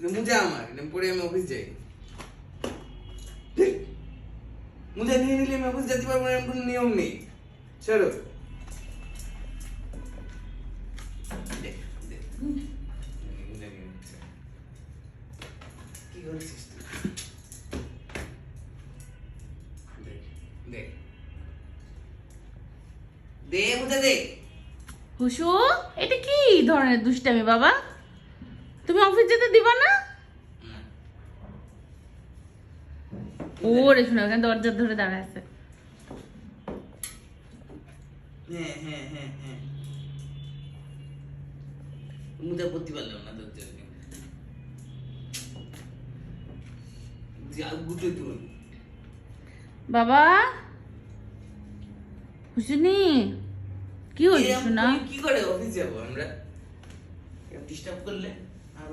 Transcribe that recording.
মুজা আমার পরে আমি অফিস যাই। মুজা নিয়ে নিলে আমি অফিস যেতে পারবো না, এরকম কোনো নিয়ম নেই। চলো কি করছিস তুই? দে দে মুজা দে। হুসু, এটা কি ধরনের দুষ্টামি বাবা? তুমি অফিস যেতে দিবা না? ওরে শোনো, ওখানে দরজা ধরে দাঁড়ায় আছে। হ্যাঁ হ্যাঁ হ্যাঁ হ্যাঁ, মুজা করতে পারলাম না তোর জন্য। গুটো তুই বাবা হুসুনি, কি হয়েছে শোনা? কি করে অফিস যাবো আমরা? ডিস্টার্ব করলে আর